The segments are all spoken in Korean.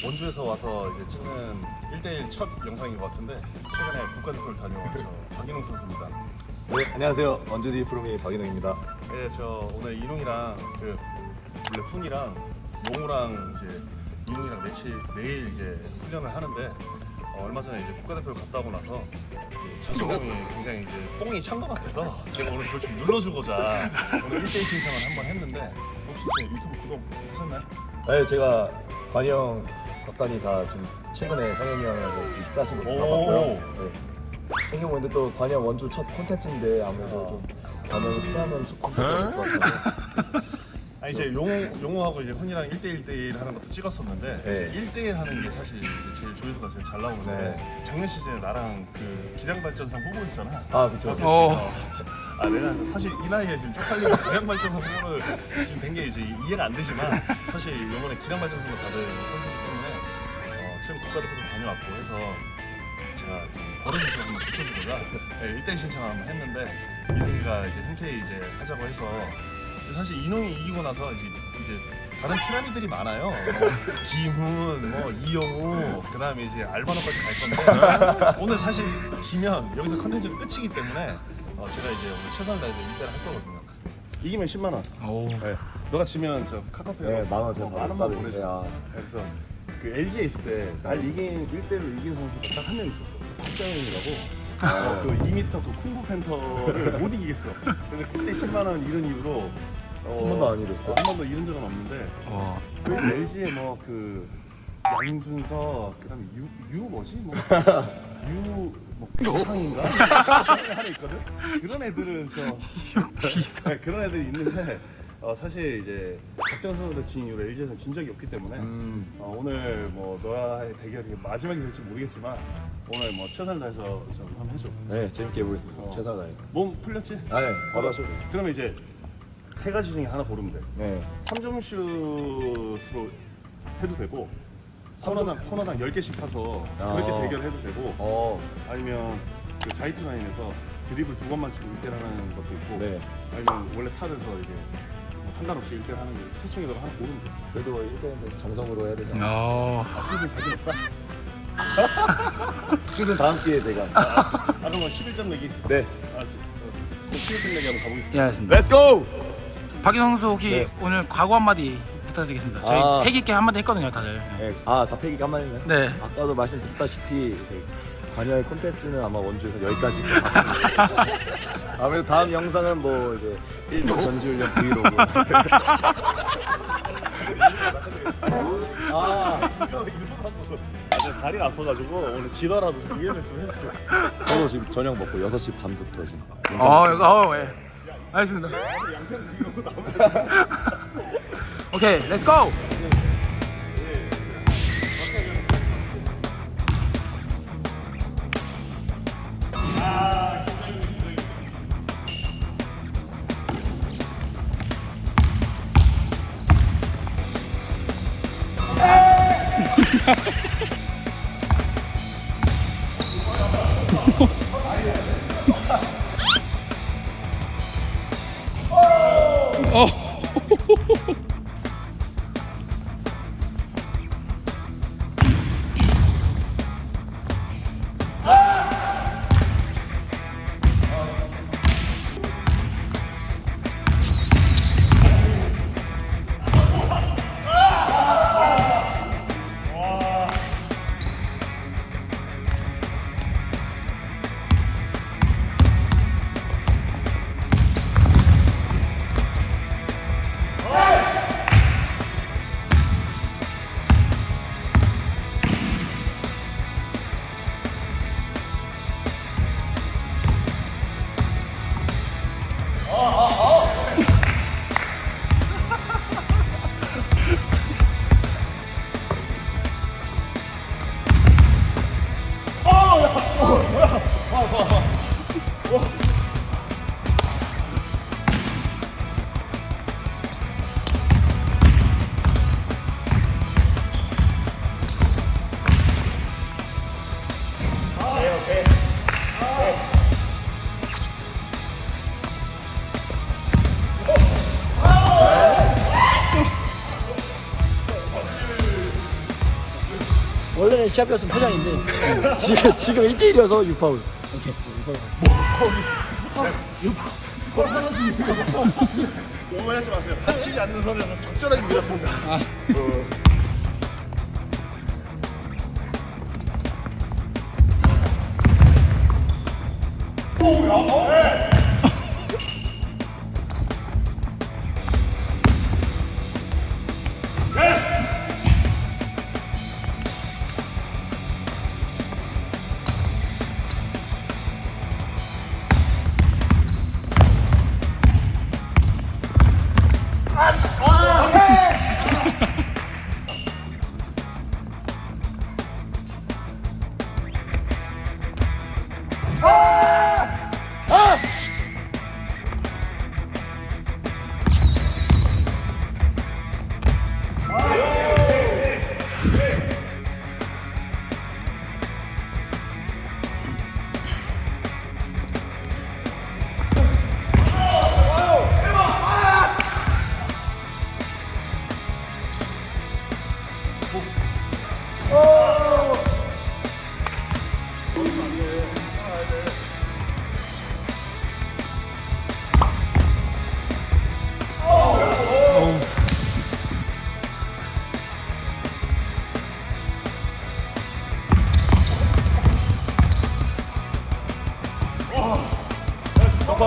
원주에서 와서 이제 찍는 1대1 첫 영상인 것 같은데 최근에 국가대표를 다녀온 저 박인웅 선수입니다. 네, 안녕하세요. 원주디 프로미 박인웅입니다. 네, 저 오늘 인웅이랑 원래 훈이랑 용우랑 이제 인웅이랑 내일 이제 훈련을 하는데 얼마 전에 이제 국가대표를 갔다 오고 나서 자신감이 굉장히 이제 뽕이 찬 것 같아서 제가 오늘 그걸 좀 눌러주고자 오늘 1대1 신청을 한번 했는데 혹시 제 유튜브 구독하셨나요? 네, 제가 관이 형, 곽관이 다 지금 최근에 성현이 형하고 지금 식사하신 거 다 봤고요. 네. 챙겨보는데 또 관이 형 원주 첫 콘텐츠인데 아무래도 좀 관이 형이 피하면 첫 콘텐츠일 것 같아서 아니 이제 용우하고 이제 훈이랑 1대1 하는 것도 찍었었는데 네. 이제 1대1 하는 게 사실 이제 제일 조회수가 제일 잘 나오는데 네. 작년 시즌에 나랑 그 기량발전상 후보였잖아. 아, 그쵸. 아 내가 사실 이 나이에 지금 쪽팔리고 기량발전상 후보를 지금 된 게 이제 이해가 안 되지만 사실 이번에 기량발전상을 받은 선수이기 때문에 최근 국가대표도 다녀왔고 해서 제가 좀 버릇을 좀 한번 붙여주고자 1대1 신청을 한번 했는데 인웅이가 이제 흔쾌히 이제 하자고 해서 사실 인웅이 이기고 나서 이제 다른 피라미들이 많아요. 김훈, 이영우, 그다음에 이제 알바노까지 갈 건데 오늘 사실 지면 여기서 컨텐츠는 끝이기 때문에 제가 이제 오늘 최선을 다해서 1대를 할 거거든요. 이기면 10만 원. 오. 네. 너가 지면 저 카카오페이 네, 만원 제가 만 원만 바로 보내줘. 아. 그래서 그 LG에 있을 때 날 이긴 1대를 이긴 선수가 딱 한 명 있었어. 박정현이라고. 그 2m 그 쿵푸 팬터를 못 이기겠어. 그래서 그때 10만 원 잃은 이후로 한 번도 안 잃었어? 한 번도 잃은 적은 없는데 와. 그 LG에 뭐 그 양준석 그다음에 유 뭐지 뭐 비상인가 하나 있거든. 그런 애들은 그런 애들이 있는데 사실 이제 박지원 선수도 진 이후로 LG에서는 진 적이 없기 때문에 오늘 뭐 너와의 대결이 마지막이 될지 모르겠지만 오늘 뭐 최선을 다해서 좀 한번 해줘. 네, 재밌게 해보겠습니다. 최선을 다해서. 몸 풀렸지? 아, 네, 바로 하셔도 돼요. 그러면 이제 세 가지 중에 하나 고르면 돼. 네. 3점 슛으로 해도 되고 코너당 10개씩 사서 그렇게 아. 대결해도 되고 아니면 그 자이트 라인에서 드리블 2번만 치고 1대1 것도 있고 네. 아니면 원래 탑에서 이제 뭐 상관없이 1대1 하는 게 세 중에 하나 고르면 돼. 그래도 1대는 정성으로 해야 되잖아. 어. 시즌 자신 없다? 시즌 다음 기회에 제가. 그러면 11점 내기. 네. 알았지? 그럼 11점 내기 한번 가보겠습니다. 예, 알겠습니다. Let's go! 박인웅 선수 혹시 네. 오늘 각오 한마디 부탁드리겠습니다. 저희 아. 패기 있게 한마디 했거든요, 다들. 네. 아, 다 패기 한마디네. 네. 아까도 말씀드렸다시피 이제 관여의 콘텐츠는 아마 원주에서 여기까지. 아무래도 다음 영상은 뭐 이제 1번 전지훈련 브이로그. 내가 다리가 아파가지고 오늘 지더라도 좀 이해를 좀 했어. 저도 지금 저녁 먹고 6시 반부터 지금. 예. 알겠습니다. 오케이, 렛츠 고! 원래는 시합이었으면 퇴장인데 지금 1대1이어서 6파울. 오케이. 6파울. 오해하지 마세요. 다치지 않는 선에서 적절하게 밀었습니다.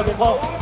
높아.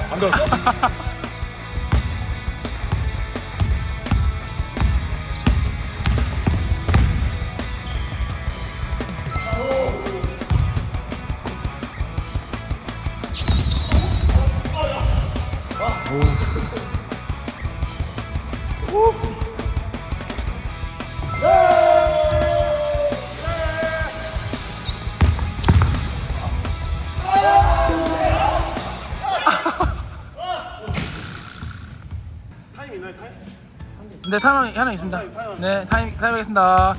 안 들었어? 타임 있나요, 타임? 네, 타임 하나 있습니다. 네, 타임 하겠습니다.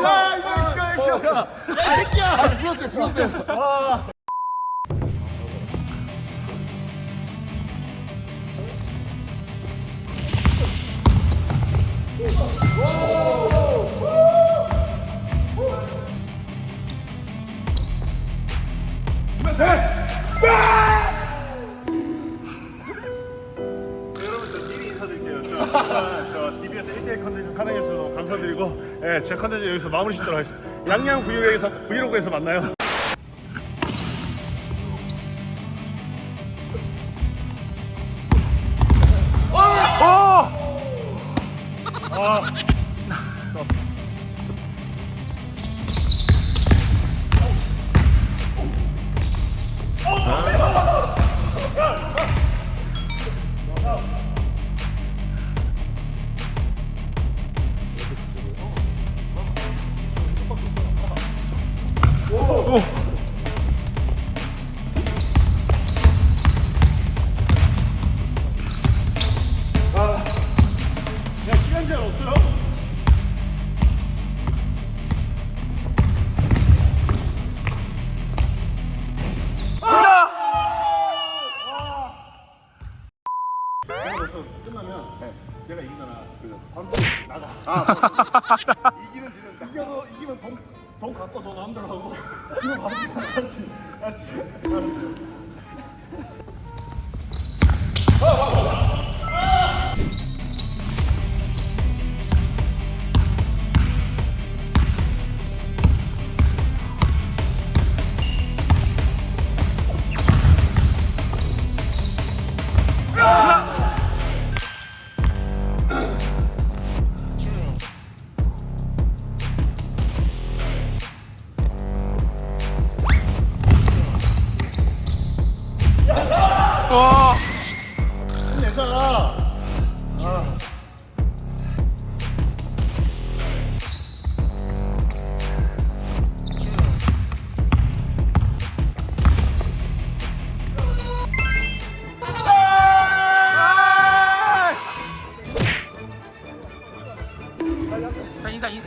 야, 이거 액션이야. 야, 이 새끼야. 풀었대. 여러분 저 미리 인사드릴게요. 저 TBS 1대1 컨텐츠 사랑해주셔서 감사드리고, 예, 제 컨텐츠 여기서 마무리 짓도록 하겠습니다. 양양 브이로그에서 만나요. 오. 그냥 시간 제한 없어요? 내가 벌써 끝나면 내가 이기잖아. 그래서 바로 나가. 이기는 지는 이기면 돈 갖고 너 마음대로 하고 지금 바로 나가지. 알았어. 와. 힘내잖아.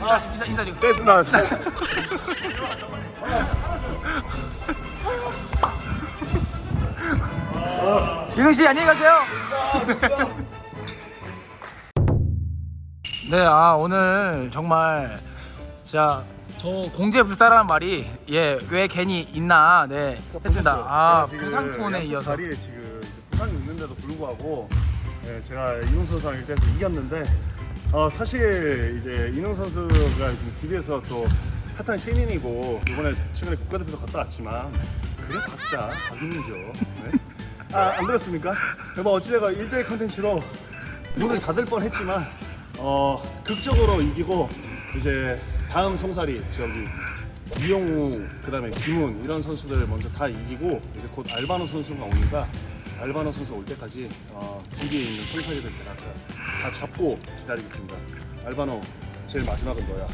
자, 인사 지금. 됐습니다. 유능 씨 안녕히 가세요. 네, 오늘 정말 진짜 저 공재불사라는 말이 왜 괜히 있나 했습니다. 부상 투혼에 이어서. 자리에 지금 부상이 있는데도 불구하고 제가 이능 선수랑 일대에서 이겼는데 사실 이제 이능 선수가 지금 DB에서 또 핫한 신인이고 이번에 최근에 국가대표도 갔다 왔지만 그래 각자 각인이죠. 네? 안 그렇습니까? 뭐 어찌되가 1대1 컨텐츠로 문을 닫을 뻔했지만 극적으로 이기고 이제 다음 송사리 저기 이용우 그다음에 김훈 이런 선수들 먼저 다 이기고 이제 곧 알바노 선수가 오니까 알바노 선수 올 때까지 DB에 있는 송사리들 다 잡고 기다리겠습니다. 알바노 제일 마지막은 너야.